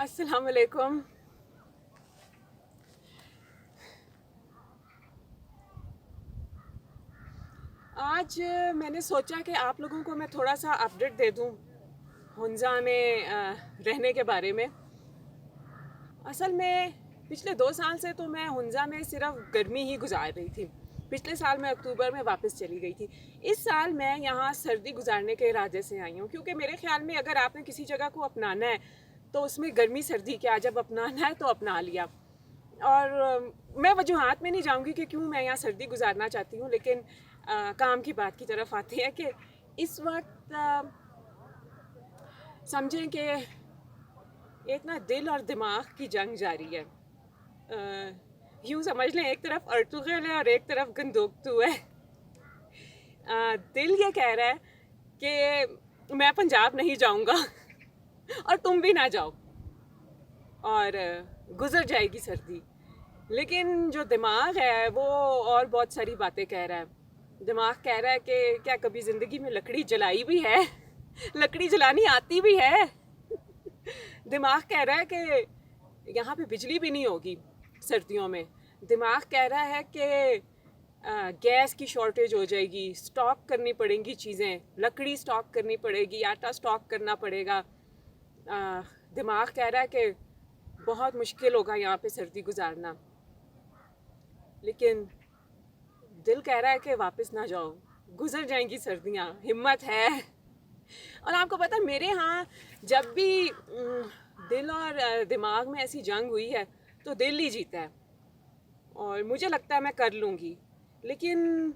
अस्सलाम वालेकुम। आज मैंने सोचा कि आप लोगों को मैं थोड़ा सा अपडेट दे दूं हुंजा में रहने के बारे में। असल में पिछले 2 साल से तो मैं हुंजा में सिर्फ गर्मी ही गुजार रही थी। पिछले साल मैं अक्टूबर में वापस चली गई थी। इस साल मैं यहाँ सर्दी गुजारने के इरादे से आई हूँ, क्योंकि मेरे ख्याल में अगर आपने किसी जगह को अपनाना है तो उसमें गर्मी सर्दी क्या, जब अपनाना है तो अपना लिया। और मैं वजूहात में नहीं जाऊंगी कि क्यों मैं यहाँ सर्दी गुजारना चाहती हूँ, लेकिन काम की बात की तरफ आते हैं कि इस वक्त समझें कि एक ना दिल और दिमाग की जंग जारी है। यूँ समझ लें, एक तरफ अर्तुगल है और एक तरफ गंदोकतू है। दिल ये कह रहा है कि मैं पंजाब नहीं जाऊंगा और तुम भी ना जाओ, और गुजर जाएगी सर्दी। लेकिन जो दिमाग है वो और बहुत सारी बातें कह रहा है। दिमाग कह रहा है कि क्या कभी ज़िंदगी में लकड़ी जलाई भी है, लकड़ी जलानी आती भी है। दिमाग कह रहा है कि यहाँ पे बिजली भी नहीं होगी सर्दियों में। दिमाग कह रहा है कि गैस की शॉर्टेज हो जाएगी, स्टॉक करनी पड़ेंगी चीज़ें, लकड़ी स्टॉक करनी पड़ेगी, आटा स्टॉक करना पड़ेगा। दिमाग कह रहा है कि बहुत मुश्किल होगा यहाँ पे सर्दी गुजारना। लेकिन दिल कह रहा है कि वापस ना जाओ, गुजर जाएंगी सर्दियाँ, हिम्मत है। और आपको पता है, मेरे यहाँ जब भी दिल और दिमाग में ऐसी जंग हुई है तो दिल ही जीता है, और मुझे लगता है मैं कर लूँगी। लेकिन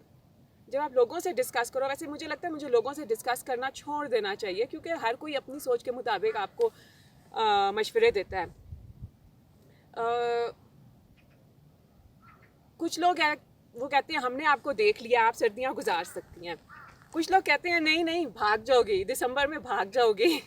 जब आप लोगों से डिस्कस करो, वैसे मुझे लगता है मुझे लोगों से डिस्कस करना छोड़ देना चाहिए, क्योंकि हर कोई अपनी सोच के मुताबिक आपको मशवरे देता है। कुछ लोग वो कहते हैं हमने आपको देख लिया, आप सर्दियाँ गुजार सकती हैं। कुछ लोग कहते हैं नहीं नहीं, भाग जाओगी, दिसंबर में भाग जाओगी।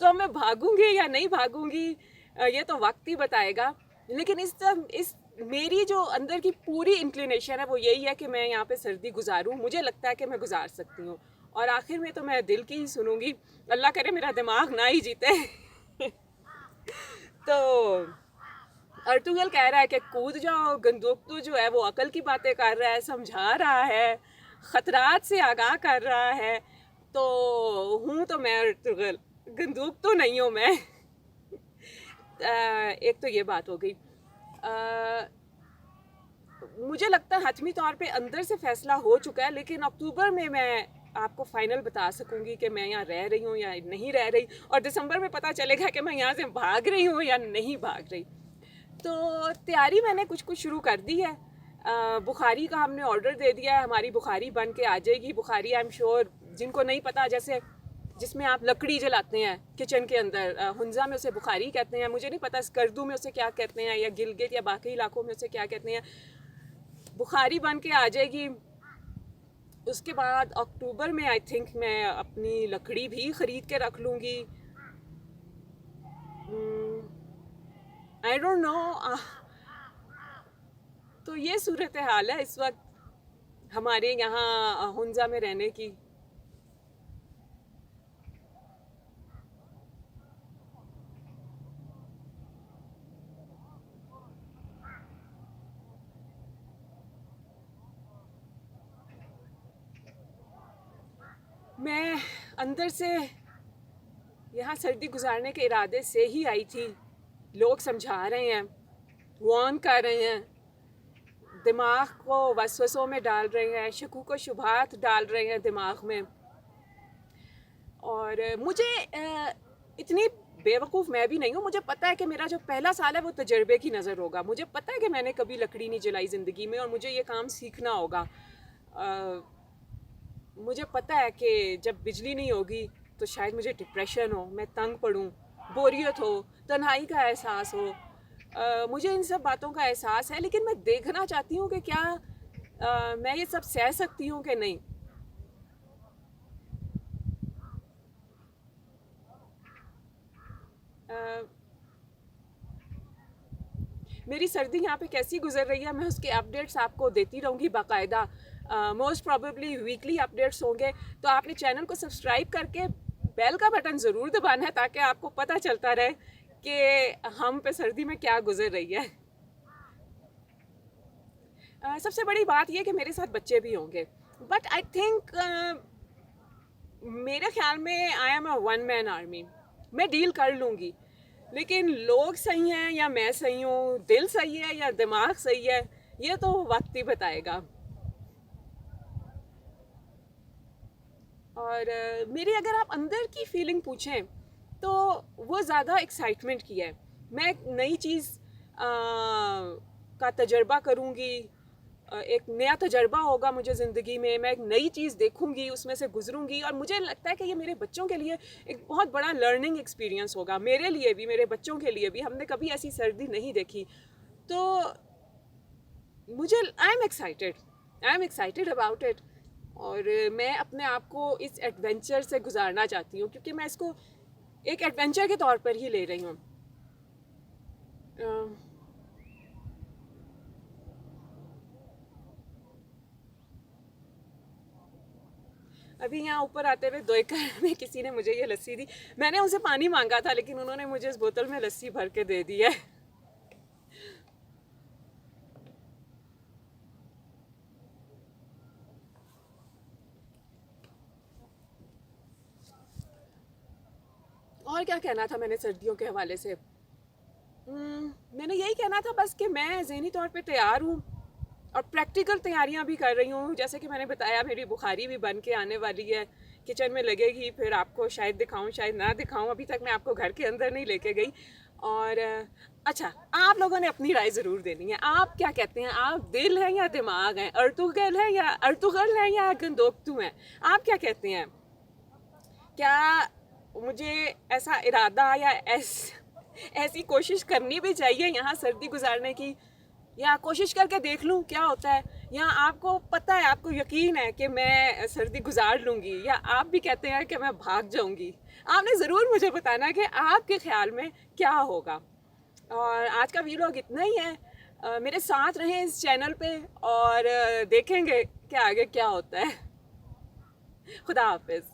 तो मैं भागूंगी या नहीं भागूंगी ये तो वक्त ही बताएगा। लेकिन इस मेरी जो अंदर की पूरी इंक्लिनेशन है वो यही है कि मैं यहाँ पे सर्दी गुजारूँ। मुझे लगता है कि मैं गुजार सकती हूँ, और आखिर में तो मैं दिल की ही सुनूंगी। अल्लाह करे मेरा दिमाग ना ही जीते। तो अर्तुगल कह रहा है कि कूद जाओ, गंदोकतू जो है वो अकल की बातें कर रहा है, समझा रहा है, ख़तरात से आगाह कर रहा है। तो हूँ तो मैं अर्तुगल, गंदूक तो नहीं हूँ मैं। एक तो ये बात हो गई। मुझे लगता है हतमी तौर पे अंदर से फ़ैसला हो चुका है, लेकिन अक्टूबर में मैं आपको फ़ाइनल बता सकूंगी कि मैं यहाँ रह रही हूँ या नहीं रह रही, और दिसंबर में पता चलेगा कि मैं यहाँ से भाग रही हूँ या नहीं भाग रही। तो तैयारी मैंने कुछ कुछ शुरू कर दी है। बुखारी का हमने ऑर्डर दे दिया है, हमारी बुखारी बन के आ जाएगी। बुखारी आई एम श्योर, जिनको नहीं पता, जैसे जिसमें आप लकड़ी जलाते हैं किचन के अंदर, हुंजा में उसे बुखारी कहते हैं। मुझे नहीं पता स्कर्दू में उसे क्या कहते हैं, या गिलगित या बाकी इलाकों में उसे क्या कहते हैं। बुखारी बन के आ जाएगी। उसके बाद अक्टूबर में आई थिंक मैं अपनी लकड़ी भी ख़रीद के रख लूँगी। I don't know. तो ये सूरत हाल है इस वक्त हमारे यहाँ हुंजा में रहने की। मैं अंदर से यहाँ सर्दी गुजारने के इरादे से ही आई थी। लोग समझा रहे हैं, वार्न कर रहे हैं, दिमाग को वसवसों में डाल रहे हैं, शकूक व शुबहात डाल रहे हैं दिमाग में। और मुझे इतनी बेवकूफ़ मैं भी नहीं हूँ। मुझे पता है कि मेरा जो पहला साल है वो तजर्बे की नज़र होगा। मुझे पता है कि मैंने कभी लकड़ी नहीं जलाई ज़िंदगी में, और मुझे ये काम सीखना होगा। मुझे पता है कि जब बिजली नहीं होगी तो शायद मुझे डिप्रेशन हो, मैं तंग पड़ूँ, बोरियत हो, तन्हाई का एहसास हो। मुझे इन सब बातों का एहसास है, लेकिन मैं देखना चाहती हूँ कि क्या मैं ये सब सह सकती हूँ कि नहीं। मेरी सर्दी यहाँ पे कैसी गुजर रही है मैं उसके अपडेट्स आपको देती रहूँगी बाकायदा। मोस्ट प्रॉबेबली वीकली अपडेट्स होंगे। तो आपने चैनल को सब्सक्राइब करके बेल का बटन ज़रूर दबाना है, ताकि आपको पता चलता रहे कि हम पे सर्दी में क्या गुजर रही है। सबसे बड़ी बात यह कि मेरे साथ बच्चे भी होंगे, बट आई थिंक मेरे ख्याल में I am a one man army. मैं डील कर लूँगी, लेकिन लोग सही हैं या मैं सही हूँ, दिल सही है या दिमाग सही है, ये तो वक्त ही बताएगा। और मेरी अगर आप अंदर की फीलिंग पूछें तो वो ज़्यादा एक्साइटमेंट की है। मैं एक नई चीज़ का तजर्बा करूँगी, एक नया तजर्बा होगा मुझे ज़िंदगी में, मैं एक नई चीज़ देखूँगी, उसमें से गुजरूँगी, और मुझे लगता है कि ये मेरे बच्चों के लिए एक बहुत बड़ा लर्निंग एक्सपीरियंस होगा, मेरे लिए भी, मेरे बच्चों के लिए भी। हमने कभी ऐसी सर्दी नहीं देखी, तो मुझे I am excited about it. और मैं अपने आप को इस एडवेंचर से गुजारना चाहती हूँ, क्योंकि मैं इसको एक एडवेंचर के तौर पर ही ले रही हूँ। अभी यहाँ ऊपर आते हुए दोईकर में किसी ने मुझे ये लस्सी दी। मैंने उनसे पानी मांगा था, लेकिन उन्होंने मुझे इस बोतल में लस्सी भर के दे दी है। और क्या कहना था मैंने सर्दियों के हवाले से? मैंने यही कहना था बस कि मैं ज़हनी तौर पे तैयार हूँ, और प्रैक्टिकल तैयारियां भी कर रही हूँ। जैसे कि मैंने बताया, मेरी बुखारी भी बन के आने वाली है, किचन में लगेगी, फिर आपको शायद दिखाऊं शायद ना दिखाऊं। अभी तक मैं आपको घर के अंदर नहीं लेके गई। और अच्छा, आप लोगों ने अपनी राय ज़रूर देनी है। आप क्या कहते हैं? आप दिल हैं या दिमाग हैं? अर्तुगल है या अर्तुगल है या गंदोकतू हैं? आप क्या कहते हैं? क्या मुझे ऐसा इरादा या ऐसी कोशिश करनी भी चाहिए यहाँ सर्दी गुजारने की, या कोशिश करके देख लूँ क्या होता है? या आपको पता है, आपको यकीन है कि मैं सर्दी गुजार लूँगी, या आप भी कहते हैं कि मैं भाग जाऊँगी? आपने ज़रूर मुझे बताना कि आपके ख्याल में क्या होगा। और आज का व्लॉग इतना ही है। मेरे साथ रहें इस चैनल पे, और देखेंगे कि आगे क्या होता है। खुदा हाफिज़।